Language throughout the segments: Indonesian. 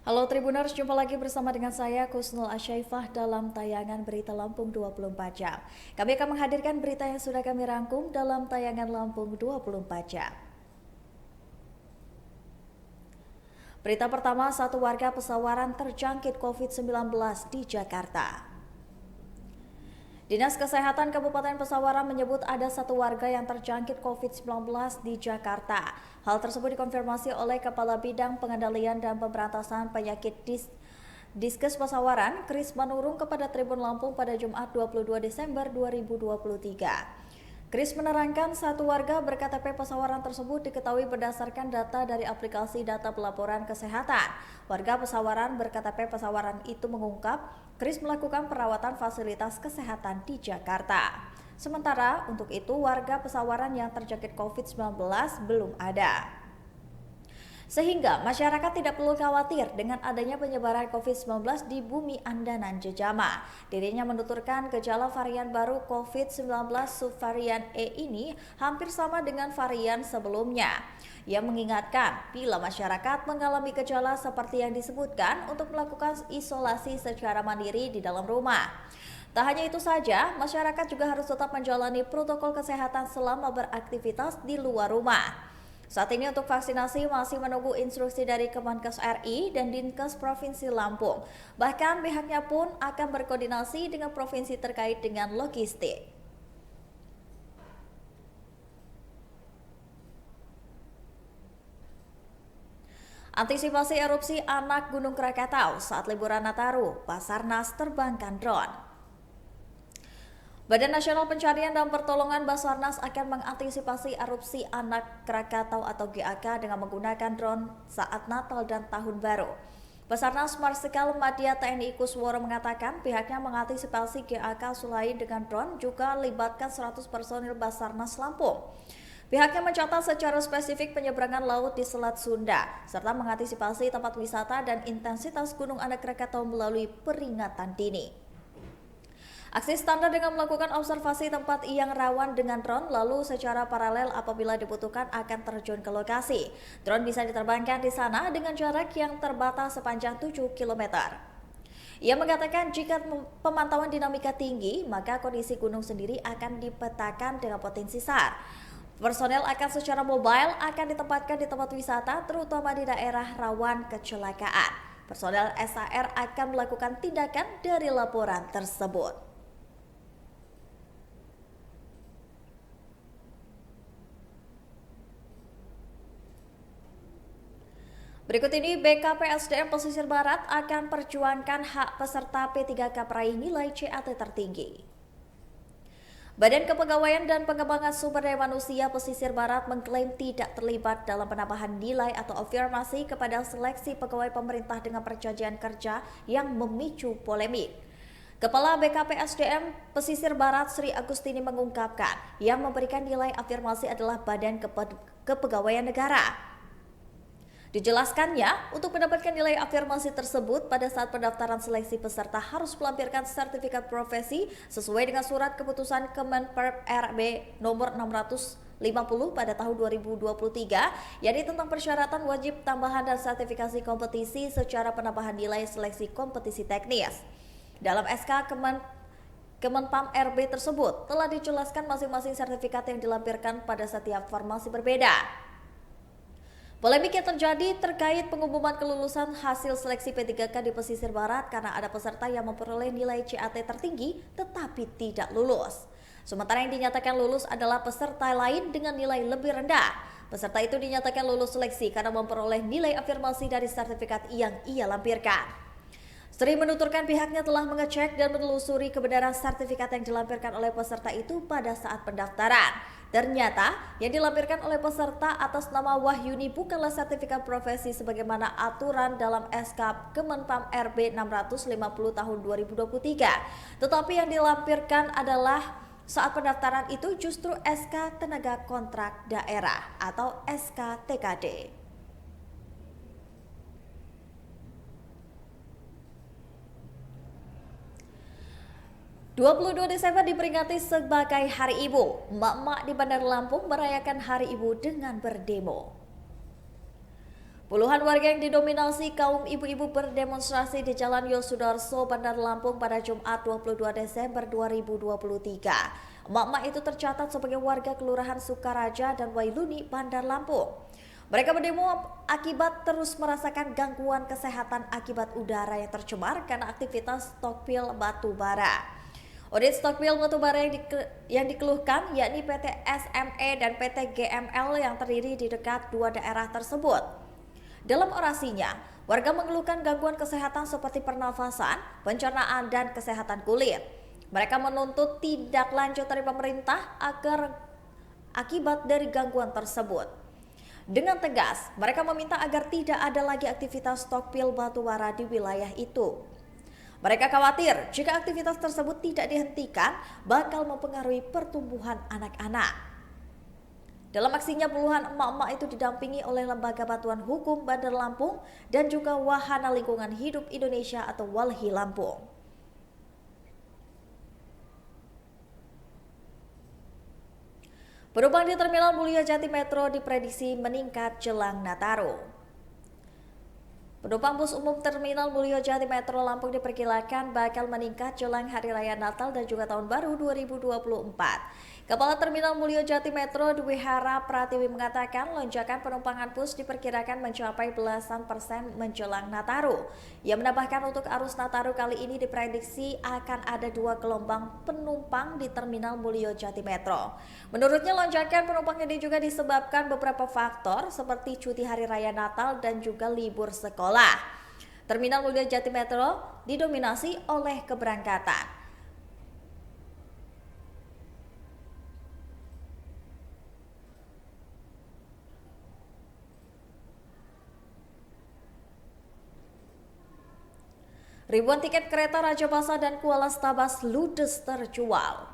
Halo Tribuners, jumpa lagi bersama dengan saya Kusnul Asyaifah dalam tayangan Berita Lampung 24 Jam. Kami akan menghadirkan berita yang sudah kami rangkum dalam tayangan Lampung 24 Jam. Berita pertama, satu warga Pesawaran terjangkit COVID-19 di Jakarta. Dinas Kesehatan Kabupaten Pesawaran menyebut ada satu warga yang terjangkit COVID-19 di Jakarta. Hal tersebut dikonfirmasi oleh Kepala Bidang Pengendalian dan Pemberantasan Penyakit Diskes Pesawaran, Kris Manurung kepada Tribun Lampung pada Jumat 22 Desember 2023. Kris menerangkan satu warga berKTP Pesawaran tersebut diketahui berdasarkan data dari aplikasi data pelaporan kesehatan. Warga Pesawaran berKTP Pesawaran itu mengungkap Kris melakukan perawatan fasilitas kesehatan di Jakarta. Sementara untuk itu warga Pesawaran yang terjangkit COVID-19 belum ada. Sehingga masyarakat tidak perlu khawatir dengan adanya penyebaran COVID-19 di bumi Andanan Jejama. Dirinya menuturkan gejala varian baru COVID-19 subvarian E ini hampir sama dengan varian sebelumnya. Ia mengingatkan bila masyarakat mengalami gejala seperti yang disebutkan untuk melakukan isolasi secara mandiri di dalam rumah. Tak hanya itu saja, masyarakat juga harus tetap menjalani protokol kesehatan selama beraktivitas di luar rumah. Saat ini untuk vaksinasi masih menunggu instruksi dari Kemenkes RI dan Dinkes Provinsi Lampung. Bahkan pihaknya pun akan berkoordinasi dengan provinsi terkait dengan logistik. Antisipasi erupsi anak Gunung Krakatau saat liburan Nataru, Basarnas terbangkan drone. Badan Nasional Pencarian dan Pertolongan Basarnas akan mengantisipasi erupsi anak Krakatau atau GAK dengan menggunakan drone saat Natal dan Tahun Baru. Basarnas Marsikal Madya TNI Kusworo mengatakan pihaknya mengantisipasi GAK selain dengan drone juga libatkan 100 personil Basarnas Lampung. Pihaknya mencatat secara spesifik penyeberangan laut di Selat Sunda, serta mengantisipasi tempat wisata dan intensitas Gunung Anak Krakatau melalui peringatan dini. Aksi standar dengan melakukan observasi tempat yang rawan dengan drone, lalu secara paralel apabila dibutuhkan akan terjun ke lokasi. Drone bisa diterbangkan di sana dengan jarak yang terbatas sepanjang 7 km. Ia mengatakan jika pemantauan dinamika tinggi, maka kondisi gunung sendiri akan dipetakan dengan potensi SAR. Personel akan secara mobile akan ditempatkan di tempat wisata, terutama di daerah rawan kecelakaan. Personel SAR akan melakukan tindakan dari laporan tersebut. Berikut ini BKPSDM Pesisir Barat akan perjuangkan hak peserta P3K peraih nilai CAT tertinggi. Badan Kepegawaian dan Pengembangan Sumber Daya Manusia Pesisir Barat mengklaim tidak terlibat dalam penambahan nilai atau afirmasi kepada seleksi pegawai pemerintah dengan perjanjian kerja yang memicu polemik. Kepala BKPSDM Pesisir Barat Sri Agustini mengungkapkan yang memberikan nilai afirmasi adalah Badan Kepegawaian Negara. Dijelaskannya, untuk mendapatkan nilai afirmasi tersebut pada saat pendaftaran seleksi peserta harus melampirkan sertifikat profesi sesuai dengan surat keputusan Kemenperp RB nomor 650 pada tahun 2023, yakni tentang persyaratan wajib tambahan dan sertifikasi kompetisi secara penambahan nilai seleksi kompetisi teknis. Dalam SK Kemenpam RB tersebut telah dijelaskan masing-masing sertifikat yang dilampirkan pada setiap formasi berbeda. Polemik yang terjadi terkait pengumuman kelulusan hasil seleksi P3K di Pesisir Barat karena ada peserta yang memperoleh nilai CAT tertinggi tetapi tidak lulus. Sementara yang dinyatakan lulus adalah peserta lain dengan nilai lebih rendah. Peserta itu dinyatakan lulus seleksi karena memperoleh nilai afirmasi dari sertifikat yang ia lampirkan. Sri menuturkan pihaknya telah mengecek dan menelusuri kebenaran sertifikat yang dilampirkan oleh peserta itu pada saat pendaftaran. Ternyata yang dilampirkan oleh peserta atas nama Wahyuni bukanlah sertifikat profesi sebagaimana aturan dalam SK Kemenpam RB 650 tahun 2023. Tetapi yang dilampirkan adalah saat pendaftaran itu justru SK Tenaga Kontrak Daerah atau SK TKD. 22 Desember diperingati sebagai Hari Ibu. Emak-emak di Bandar Lampung merayakan Hari Ibu dengan berdemo. Puluhan warga yang didominasi kaum ibu-ibu berdemonstrasi di Jalan Yosudarso, Bandar Lampung pada Jumat 22 Desember 2023. Emak-emak itu tercatat sebagai warga Kelurahan Sukaraja dan Wailuni, Bandar Lampung. Mereka berdemo akibat terus merasakan gangguan kesehatan akibat udara yang tercemar karena aktivitas stokpil batu bara. Audit stokpil batubara yang dikeluhkan yakni PT SME dan PT GML yang terdiri di dekat dua daerah tersebut. Dalam orasinya, warga mengeluhkan gangguan kesehatan seperti pernafasan, pencernaan, dan kesehatan kulit. Mereka menuntut tindak lanjut dari pemerintah agar akibat dari gangguan tersebut. Dengan tegas, mereka meminta agar tidak ada lagi aktivitas stokpil batubara di wilayah itu. Mereka khawatir jika aktivitas tersebut tidak dihentikan bakal mempengaruhi pertumbuhan anak-anak. Dalam aksinya puluhan emak-emak itu didampingi oleh Lembaga Bantuan Hukum Bandar Lampung dan juga Wahana Lingkungan Hidup Indonesia atau WALHI Lampung. Penumpang di Terminal Mulyajati Metro diprediksi meningkat jelang Nataru. Penumpang bus umum Terminal Mulyajati Metro Lampung diperkirakan bakal meningkat jelang Hari Raya Natal dan juga Tahun Baru 2024. Kepala Terminal Mulyajati Metro Dwi Hara Pratiwi mengatakan lonjakan penumpangan bus diperkirakan mencapai belasan persen menjelang Nataru. Ia menambahkan untuk arus Nataru kali ini diprediksi akan ada 2 gelombang penumpang di Terminal Mulyajati Metro. Menurutnya lonjakan penumpang ini juga disebabkan beberapa faktor seperti cuti Hari Raya Natal dan juga libur sekolah. Terminal Mulyajati Metro didominasi oleh keberangkatan. Ribuan tiket kereta Rajabasa dan Kuala Stabas ludes terjual.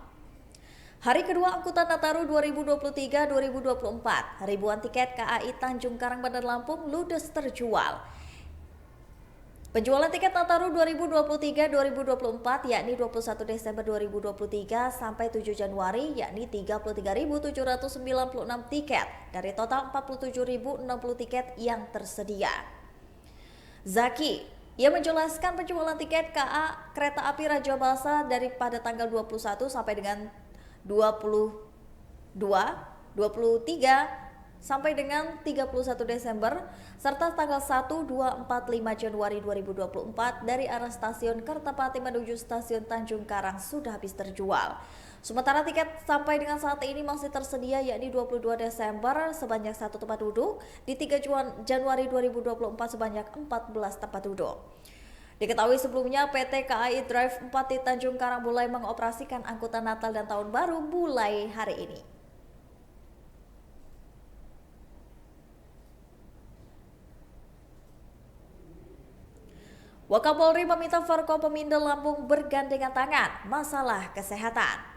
Hari kedua angkutan Nataru 2023-2024, ribuan tiket KAI Tanjung Karang Bandar Lampung ludes terjual. Penjualan tiket Nataru 2023-2024 yakni 21 Desember 2023 sampai 7 Januari yakni 33.796 tiket dari total 47.060 tiket yang tersedia. Zaki, ia menjelaskan penjualan tiket KA Kereta Api Rajabasa daripada tanggal 21 sampai dengan 22, 23 sampai dengan 31 Desember serta tanggal 1, 2, 4, 5 Januari 2024 dari arah stasiun Kertapati menuju stasiun Tanjung Karang sudah habis terjual. Sementara tiket sampai dengan saat ini masih tersedia yakni 22 Desember sebanyak 1 tempat duduk, di 3 Januari 2024 sebanyak 14 tempat duduk. Diketahui sebelumnya PT KAI Drive 4 di Tanjung Karang mulai mengoperasikan angkutan Natal dan Tahun Baru mulai hari ini. Wakapolri meminta Forkopimda Lampung bergandengan tangan masalah kesehatan.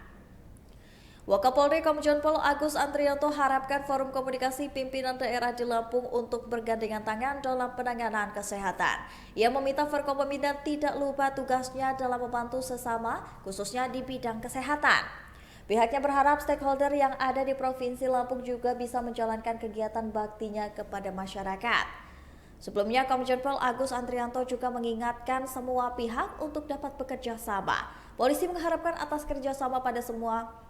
Wakapolri Komjen Pol Agus Andrianto harapkan forum komunikasi pimpinan daerah di Lampung untuk bergandengan tangan dalam penanganan kesehatan. Ia meminta Forkopimda tidak lupa tugasnya dalam membantu sesama, khususnya di bidang kesehatan. Pihaknya berharap stakeholder yang ada di Provinsi Lampung juga bisa menjalankan kegiatan baktinya kepada masyarakat. Sebelumnya, Komjen Pol Agus Andrianto juga mengingatkan semua pihak untuk dapat bekerja sama. Polisi mengharapkan atas kerjasama pada semua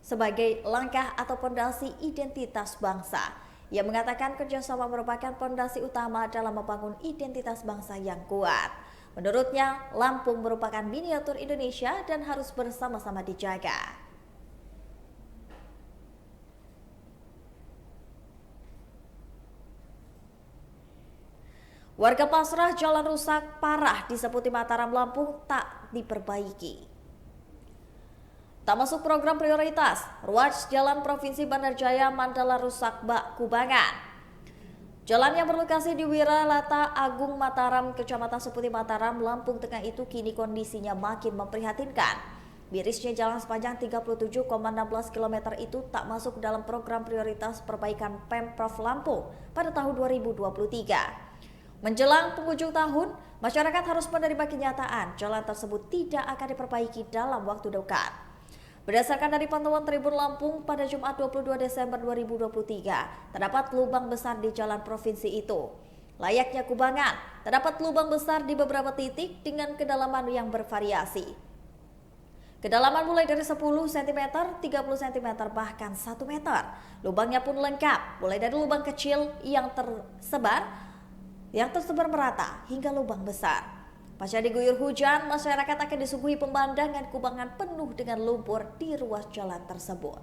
sebagai langkah atau pondasi identitas bangsa. Ia mengatakan kerjasama merupakan pondasi utama dalam membangun identitas bangsa yang kuat. Menurutnya, Lampung merupakan miniatur Indonesia dan harus bersama-sama dijaga. Warga pasrah jalan rusak parah di Seputi Mataram Lampung tak diperbaiki. Tak masuk program prioritas, ruas Jalan Provinsi Bandar Jaya Mandala rusak bak kubangan. Jalan yang berlokasi di Wiralata Agung Mataram, Kecamatan Seputi Mataram, Lampung Tengah itu kini kondisinya makin memprihatinkan. Mirisnya jalan sepanjang 37,16 km itu tak masuk dalam program prioritas perbaikan Pemprov Lampung pada tahun 2023. Menjelang penghujung tahun, masyarakat harus menerima kenyataan jalan tersebut tidak akan diperbaiki dalam waktu dekat. Berdasarkan dari pantauan Tribun Lampung pada Jumat 22 Desember 2023, terdapat lubang besar di jalan provinsi itu. Layaknya kubangan, terdapat lubang besar di beberapa titik dengan kedalaman yang bervariasi. Kedalaman mulai dari 10 cm, 30 cm, bahkan 1 meter. Lubangnya pun lengkap, mulai dari lubang kecil yang tersebar merata hingga lubang besar. Pasca diguyur hujan, masyarakat akan disuguhi pemandangan kubangan penuh dengan lumpur di ruas jalan tersebut.